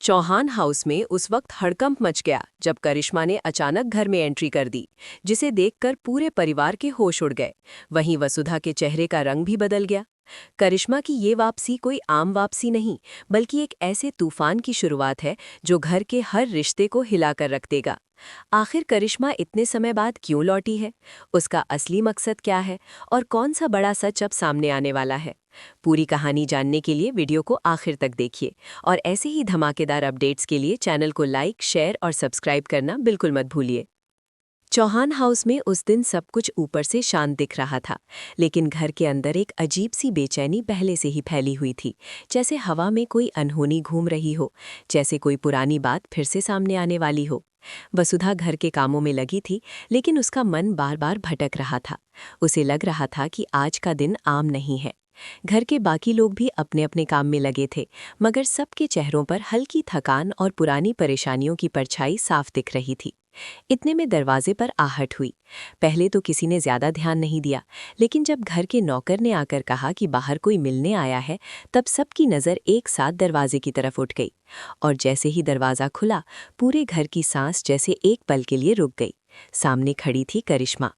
Chauhan house में उस वक्त हड़कंप मच गया जब करिश्मा ने अचानक घर में एंट्री कर दी, जिसे देखकर पूरे परिवार के होश उड़ गए। वहीं वसुधा के चेहरे का रंग भी बदल गया। करिश्मा की ये वापसी कोई आम वापसी नहीं, बल्कि एक ऐसे तूफान की शुरुआत है जो घर के हर रिश्ते को हिलाकर रख देगा। आखिर करिश्मा इतने समय बाद क्यों लौटी है? उसका असली मकसद क्या है? और कौन सा बड़ा सच अब सामने आने वाला है? पूरी कहानी जानने के लिए वीडियो को आखिर तक देखिए और ऐसे ही धमाकेदार अपडेट्स के लिए चैनल को लाइक, शेयर और सब्सक्राइब करना बिल्कुल मत भूलिए। चौहान हाउस में उस दिन सब कुछ ऊपर से शांत दिख रहा था, लेकिन घर के अंदर एक अजीब सी बेचैनी पहले से ही फैली हुई थी। जैसे हवा में कोई अनहोनी घूम रही हो, जैसे कोई पुरानी बात फिर से सामने आने वाली हो। वसुधा घर के कामों में लगी थी, लेकिन उसका मन बार बार भटक रहा था। उसे लग रहा था कि आज का दिन आम नहीं है। घर के बाकी लोग भी अपने अपने काम में लगे थे, मगर सबके चेहरों पर हल्की थकान और पुरानी परेशानियों की परछाई साफ दिख रही थी। इतने में दरवाजे पर आहट हुई। पहले तो किसी ने ज्यादा ध्यान नहीं दिया, लेकिन जब घर के नौकर ने आकर कहा कि बाहर कोई मिलने आया है, तब सबकी नज़र एक साथ दरवाजे की तरफ उठ गई। और जैसे ही दरवाज़ा खुला, पूरे घर की सांस जैसे एक पल के लिए रुक गई। सामने खड़ी थी करिश्मा,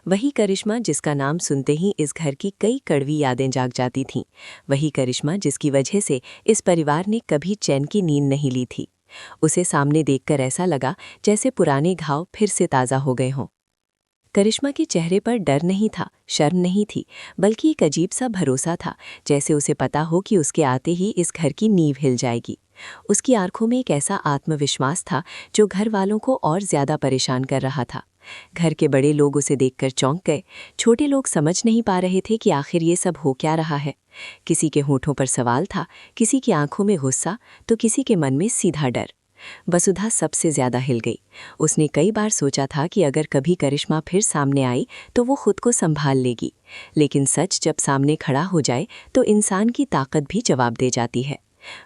वही करिश्मा जिसका नाम सुनते ही इस घर की कई कड़वी यादें जाग जाती थीं। वही करिश्मा जिसकी वजह से इस परिवार ने कभी चैन की नींद नहीं ली थी। उसे सामने देखकर ऐसा लगा जैसे पुराने घाव फिर से ताज़ा हो गए हों। करिश्मा के चेहरे पर डर नहीं था, शर्म नहीं थी, बल्कि एक अजीब सा भरोसा था, जैसे उसे पता हो कि उसके आते ही इस घर की नींव हिल जाएगी। उसकी आंखों में एक ऐसा आत्मविश्वास था जो घर वालों को और ज्यादा परेशान कर रहा था। घर के बड़े लोग उसे देखकर चौंक गए। छोटे लोग समझ नहीं पा रहे थे कि आखिर ये सब हो क्या रहा है। किसी के होठों पर सवाल था, किसी की आंखों में गुस्सा, तो किसी के मन में सीधा डर। वसुधा सबसे ज्यादा हिल गई। उसने कई बार सोचा था कि अगर कभी करिश्मा फिर सामने आई तो वो खुद को संभाल लेगी, लेकिन सच जब सामने खड़ा हो जाए तो इंसान की ताकत भी जवाब दे जाती है।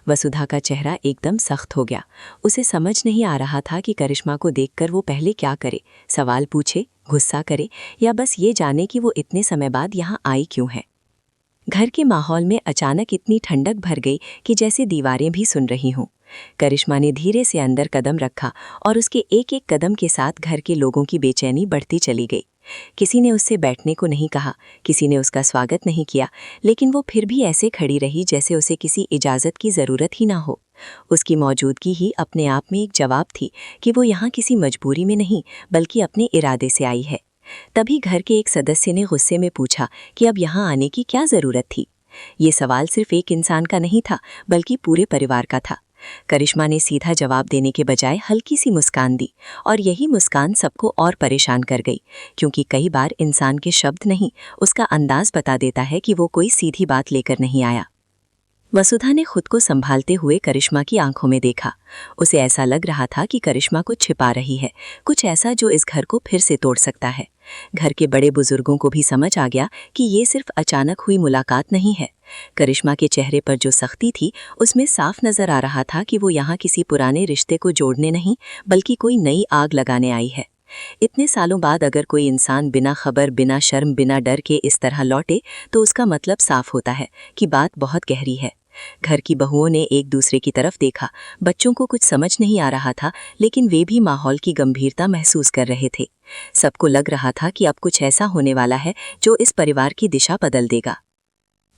वसुधा का चेहरा एकदम सख्त हो गया। उसे समझ नहीं आ रहा था कि करिश्मा को देखकर वो पहले क्या करे, सवाल पूछे, गुस्सा करे, या बस ये जाने कि वो इतने समय बाद यहाँ आई क्यों है। घर के माहौल में अचानक इतनी ठंडक भर गई कि जैसे दीवारें भी सुन रही हों। करिश्मा ने धीरे से अंदर कदम रखा और उसके एक एक कदम के साथ घर के लोगों की बेचैनी बढ़ती चली गई। किसी ने उससे बैठने को नहीं कहा, किसी ने उसका स्वागत नहीं किया, लेकिन वो फिर भी ऐसे खड़ी रही जैसे उसे किसी इजाज़त की ज़रूरत ही ना हो। उसकी मौजूदगी ही अपने आप में एक जवाब थी कि वो यहाँ किसी मजबूरी में नहीं, बल्कि अपने इरादे से आई है। तभी घर के एक सदस्य ने गुस्से में पूछा कि अब यहाँ आने की क्या ज़रूरत थी। ये सवाल सिर्फ एक इंसान का नहीं था, बल्कि पूरे परिवार का था। करिश्मा ने सीधा जवाब देने के बजाय हल्की सी मुस्कान दी, और यही मुस्कान सबको और परेशान कर गई, क्योंकि कई बार इंसान के शब्द नहीं, उसका अंदाज बता देता है कि वो कोई सीधी बात लेकर नहीं आया। वसुधा ने खुद को संभालते हुए करिश्मा की आंखों में देखा। उसे ऐसा लग रहा था कि करिश्मा कुछ छिपा रही है, कुछ ऐसा जो इस घर को फिर से तोड़ सकता है। घर के बड़े बुजुर्गों को भी समझ आ गया कि ये सिर्फ अचानक हुई मुलाकात नहीं है। करिश्मा के चेहरे पर जो सख्ती थी, उसमें साफ नजर आ रहा था कि वो यहाँ किसी पुराने रिश्ते को जोड़ने नहीं, बल्कि कोई नई आग लगाने आई है। इतने सालों बाद अगर कोई इंसान बिना खबर, बिना शर्म, बिना डर के इस तरह लौटे, तो उसका मतलब साफ होता है कि बात बहुत गहरी है। घर की बहुओं ने एक दूसरे की तरफ देखा। बच्चों को कुछ समझ नहीं आ रहा था, लेकिन वे भी माहौल की गंभीरता महसूस कर रहे थे। सबको लग रहा था कि अब कुछ ऐसा होने वाला है जो इस परिवार की दिशा बदल देगा।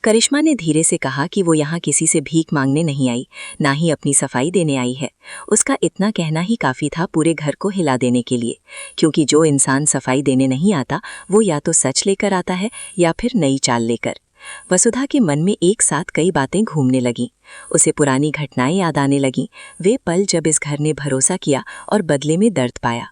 करिश्मा ने धीरे से कहा कि वो यहाँ किसी से भीख मांगने नहीं आई, ना ही अपनी सफाई देने आई है। उसका इतना कहना ही काफी था पूरे घर को हिला देने के लिए, क्योंकि जो इंसान सफाई देने नहीं आता, वो या तो सच लेकर आता है या फिर नई चाल लेकर। वसुधा के मन में एक साथ कई बातें घूमने लगीं। उसे पुरानी घटनाएं याद आने लगीं, वे पल जब इस घर ने भरोसा किया और बदले में दर्द पाया।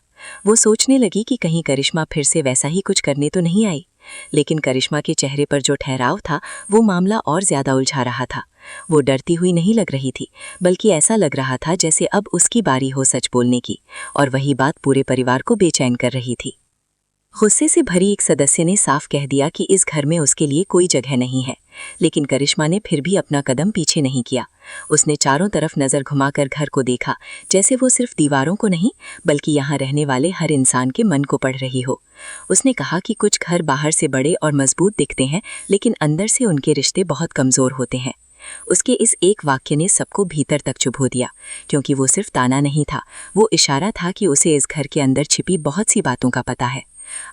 वो सोचने लगी कि कहीं करिश्मा फिर से वैसा ही कुछ करने तो नहीं आई। लेकिन करिश्मा के चेहरे पर जो ठहराव था, वो मामला और ज्यादा उलझा रहा था। वो डरती हुई नहीं लग रही थी, बल्कि ऐसा लग रहा था जैसे अब उसकी बारी हो सच बोलने की, और वही बात पूरे परिवार को बेचैन कर रही थी। गुस्से से भरी एक सदस्य ने साफ कह दिया कि इस घर में उसके लिए कोई जगह नहीं है, लेकिन करिश्मा ने फिर भी अपना कदम पीछे नहीं किया। उसने चारों तरफ नजर घुमाकर घर को देखा, जैसे वो सिर्फ दीवारों को नहीं, बल्कि यहाँ रहने वाले हर इंसान के मन को पढ़ रही हो। उसने कहा कि कुछ घर बाहर से बड़े और मजबूत दिखते हैं, लेकिन अंदर से उनके रिश्ते बहुत कमजोर होते हैं। उसके इस एक वाक्य ने सबको भीतर तक चुभो दिया, क्योंकि वो सिर्फ ताना नहीं था, वो इशारा था कि उसे इस घर के अंदर छिपी बहुत सी बातों का पता है।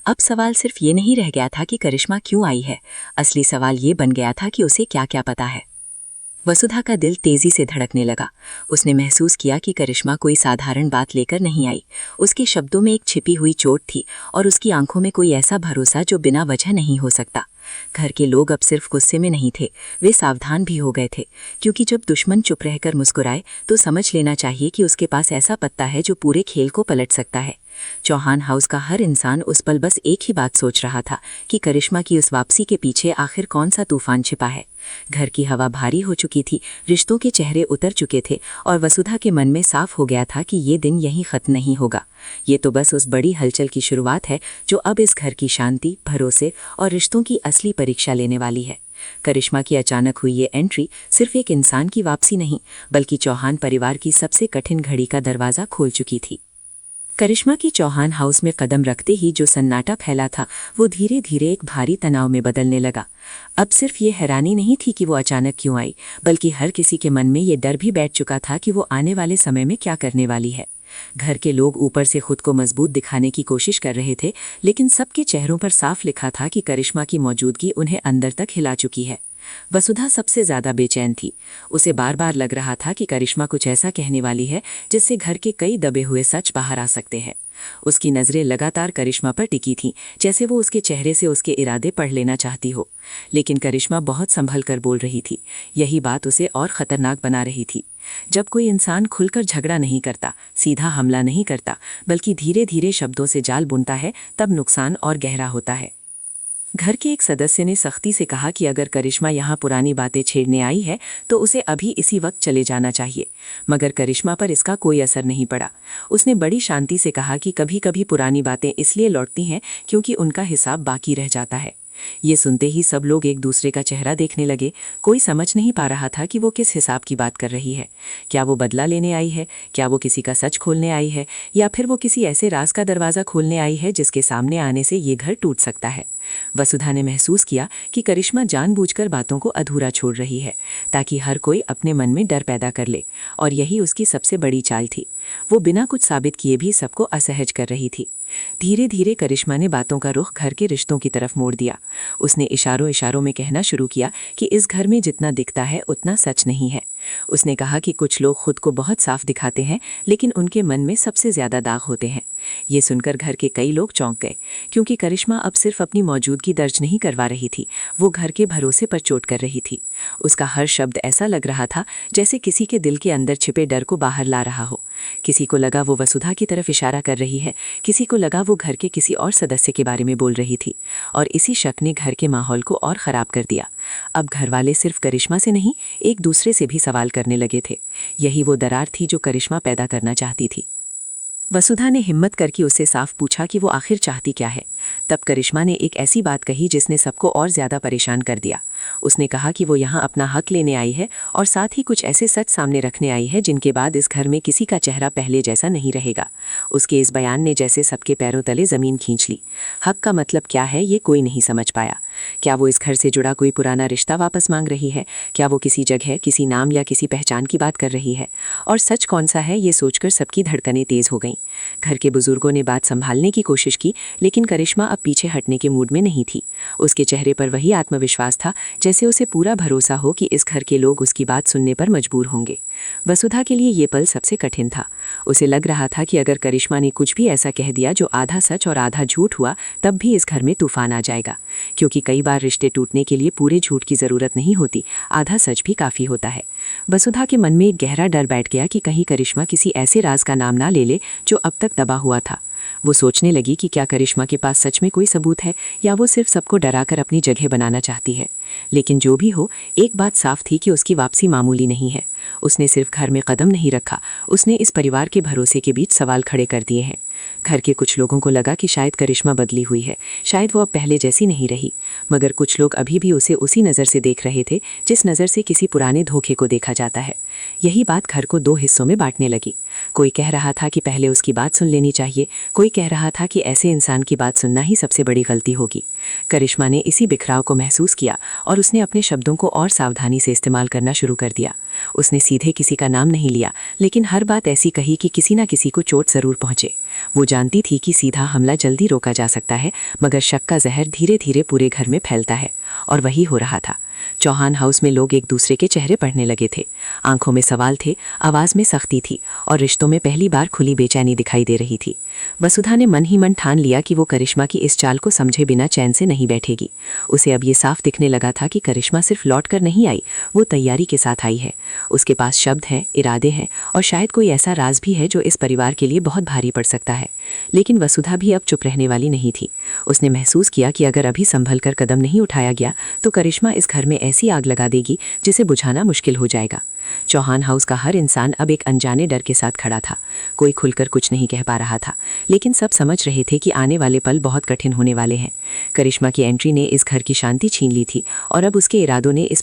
अब सवाल सिर्फ ये नहीं रह गया था कि करिश्मा क्यों आई है, असली सवाल ये बन गया था कि उसे क्या क्या पता है। वसुधा का दिल तेजी से धड़कने लगा। उसने महसूस किया कि करिश्मा कोई साधारण बात लेकर नहीं आई। उसके शब्दों में एक छिपी हुई चोट थी और उसकी आंखों में कोई ऐसा भरोसा जो बिना वजह नहीं हो सकता। घर के लोग अब सिर्फ गुस्से में नहीं थे, वे सावधान भी हो गए थे, क्योंकि जब दुश्मन चुप रहकर मुस्कुराए तो समझ लेना चाहिए कि उसके पास ऐसा पत्ता है जो पूरे खेल को पलट सकता है। चौहान हाउस का हर इंसान उस पल बस एक ही बात सोच रहा था कि करिश्मा की उस वापसी के पीछे आखिर कौन सा तूफान छिपा है। घर की हवा भारी हो चुकी थी, रिश्तों के चेहरे उतर चुके थे और वसुधा के मन में साफ हो गया था कि ये दिन यहीं खत्म नहीं होगा। ये तो बस उस बड़ी हलचल की शुरुआत है जो अब इस घर की शांति, भरोसे और रिश्तों की असली परीक्षा लेने वाली है। करिश्मा की अचानक हुई ये एंट्री सिर्फ एक इंसान की वापसी नहीं, बल्कि चौहान परिवार की सबसे कठिन घड़ी का दरवाज़ा खोल चुकी थी। करिश्मा की चौहान हाउस में कदम रखते ही जो सन्नाटा फैला था वो धीरे धीरे एक भारी तनाव में बदलने लगा। अब सिर्फ ये हैरानी नहीं थी कि वो अचानक क्यों आई, बल्कि हर किसी के मन में ये डर भी बैठ चुका था कि वो आने वाले समय में क्या करने वाली है। घर के लोग ऊपर से खुद को मजबूत दिखाने की कोशिश कर रहे थे, लेकिन सबके चेहरों पर साफ लिखा था कि करिश्मा की मौजूदगी उन्हें अंदर तक हिला चुकी है। वसुधा सबसे ज्यादा बेचैन थी। उसे बार बार लग रहा था कि करिश्मा कुछ ऐसा कहने वाली है जिससे घर के कई दबे हुए सच बाहर आ सकते हैं। उसकी नजरें लगातार करिश्मा पर टिकी थीं, जैसे वो उसके चेहरे से उसके इरादे पढ़ लेना चाहती हो। लेकिन करिश्मा बहुत संभल कर बोल रही थी। यही बात उसे और खतरनाक बना रही थी। जब कोई इंसान खुलकर झगड़ा नहीं करता, सीधा हमला नहीं करता, बल्कि धीरे धीरे शब्दों से जाल बुनता है, तब नुकसान और गहरा होता है। घर के एक सदस्य ने सख्ती से कहा कि अगर करिश्मा यहाँ पुरानी बातें छेड़ने आई है तो उसे अभी इसी वक्त चले जाना चाहिए, मगर करिश्मा पर इसका कोई असर नहीं पड़ा। उसने बड़ी शांति से कहा कि कभी कभी पुरानी बातें इसलिए लौटती हैं क्योंकि उनका हिसाब बाकी रह जाता है। ये सुनते ही सब लोग एक दूसरे का चेहरा देखने लगे। कोई समझ नहीं पा रहा था कि वो किस हिसाब की बात कर रही है। क्या वो बदला लेने आई है, क्या वो किसी का सच खोलने आई है, या फिर वो किसी ऐसे राज का दरवाज़ा खोलने आई है जिसके सामने आने से ये घर टूट सकता है। वसुधा ने महसूस किया कि करिश्मा जानबूझकर बातों को अधूरा छोड़ रही है, ताकि हर कोई अपने मन में डर पैदा कर ले, और यही उसकी सबसे बड़ी चाल थी। वो बिना कुछ साबित किए भी सबको असहज कर रही थी। धीरे धीरे करिश्मा ने बातों का रुख घर के रिश्तों की तरफ मोड़ दिया। उसने इशारों इशारों में कहना शुरू किया कि इस घर में जितना दिखता है उतना सच नहीं है। उसने कहा कि कुछ लोग खुद को बहुत साफ दिखाते हैं, लेकिन उनके मन में सबसे ज्यादा दाग होते हैं। ये सुनकर घर के कई लोग चौंक गए, क्योंकि करिश्मा अब सिर्फ अपनी मौजूदगी दर्ज नहीं करवा रही थी, वो घर के भरोसे पर चोट कर रही थी। उसका हर शब्द ऐसा लग रहा था जैसे किसी के दिल के अंदर छिपे डर को बाहर ला रहा हो। किसी को लगा वो वसुधा की तरफ इशारा कर रही है, किसी को लगा वो घर के किसी और सदस्य के बारे में बोल रही थी, और इसी शक ने घर के माहौल को और ख़राब कर दिया। अब घरवाले सिर्फ करिश्मा से नहीं, एक दूसरे से भी सवाल करने लगे थे। यही वो दरार थी जो करिश्मा पैदा करना चाहती थी। वसुधा ने हिम्मत करके उससे साफ पूछा कि वो आखिर चाहती क्या है। तब करिश्मा ने एक ऐसी बात कही जिसने सबको और ज़्यादा परेशान कर दिया। उसने कहा कि वो यहाँ अपना हक लेने आई है, और साथ ही कुछ ऐसे सच सामने रखने आई है जिनके बाद इस घर में किसी का चेहरा पहले जैसा नहीं रहेगा। उसके इस बयान ने जैसे सबके पैरों तले ज़मीन खींच ली। हक का मतलब क्या है ये कोई नहीं समझ पाया। क्या वो इस घर से जुड़ा कोई पुराना रिश्ता वापस मांग रही है? क्या वो किसी जगह, किसी नाम या किसी पहचान की बात कर रही है? और सच कौन सा है, ये सोचकर सबकी धड़कनें तेज हो गईं। घर के बुजुर्गों ने बात संभालने की कोशिश की, लेकिन करिश्मा अब पीछे हटने के मूड में नहीं थी। उसके चेहरे पर वही आत्मविश्वास था, जैसे उसे पूरा भरोसा हो कि इस घर के लोग उसकी बात सुनने पर मजबूर होंगे। वसुधा के लिए ये पल सबसे कठिन था। उसे लग रहा था कि अगर करिश्मा ने कुछ भी ऐसा कह दिया जो आधा सच और आधा झूठ हुआ, तब भी इस घर में तूफान आ जाएगा। क्योंकि कई बार रिश्ते टूटने के लिए पूरे झूठ की ज़रूरत नहीं होती, आधा सच भी काफ़ी होता है। वसुधा के मन में एक गहरा डर बैठ गया कि कहीं करिश्मा किसी ऐसे राज का नाम ना ले ले जो अब तक दबा हुआ था। वो सोचने लगी कि क्या करिश्मा के पास सच में कोई सबूत है, या वो सिर्फ सबको डराकर अपनी जगह बनाना चाहती है। लेकिन जो भी हो, एक बात साफ थी कि उसकी वापसी मामूली नहीं है। उसने सिर्फ घर में कदम नहीं रखा, उसने इस परिवार के भरोसे के बीच सवाल खड़े कर दिए हैं। घर के कुछ लोगों को लगा कि शायद करिश्मा बदली हुई है, शायद वो अब पहले जैसी नहीं रही। मगर कुछ लोग अभी भी उसे उसी नज़र से देख रहे थे जिस नज़र से किसी पुराने धोखे को देखा जाता है। यही बात घर को दो हिस्सों में बांटने लगी। कोई कह रहा था कि पहले उसकी बात सुन लेनी चाहिए, कोई कह रहा था कि ऐसे इंसान की बात सुनना ही सबसे बड़ी गलती होगी। करिश्मा ने इसी बिखराव को महसूस किया और उसने अपने शब्दों को और सावधानी से इस्तेमाल करना शुरू कर दिया। उसने सीधे किसी का नाम नहीं लिया, लेकिन हर बात ऐसी कही कि किसी ना किसी को चोट जरूर पहुंचे। वो जानती थी कि सीधा हमला जल्दी रोका जा सकता है, मगर शक का जहर धीरे धीरे पूरे घर में फैलता है, और वही हो रहा था। चौहान हाउस में लोग एक दूसरे के चेहरे पढ़ने लगे थे। आंखों में सवाल थे, आवाज में सख्ती थी, और रिश्तों में पहली बार खुली बेचैनी दिखाई दे रही थी। वसुधा ने मन ही मन ठान लिया कि वो करिश्मा की इस चाल को समझे बिना चैन से नहीं बैठेगी। उसे अब ये साफ दिखने लगा था कि करिश्मा सिर्फ लौट कर नहीं आई, वो तैयारी के साथ आई है। उसके पास शब्द हैं, इरादे हैं, और शायद कोई ऐसा राज भी है जो इस परिवार के लिए बहुत भारी पड़ सकता है। लेकिन वसुधा भी अब चुप रहने वाली नहीं थी। उसने महसूस किया कि अगर अभी संभल कर कदम नहीं उठाया गया तो करिश्मा इस घर में ऐसी आग लगा देगी जिसे बुझाना मुश्किल हो जाएगा। चौहान हाउस का हर इंसान अब एक अनजाने डर के साथ खड़ा था। कोई खुलकर कुछ नहीं कह पा रहा था, लेकिन सब समझ रहे थे कि आने वाले पल बहुत कठिन होने वाले हैं। करिश्मा की एंट्री ने इस घर की शांति छीन ली थी, और अब उसके इरादों ने इस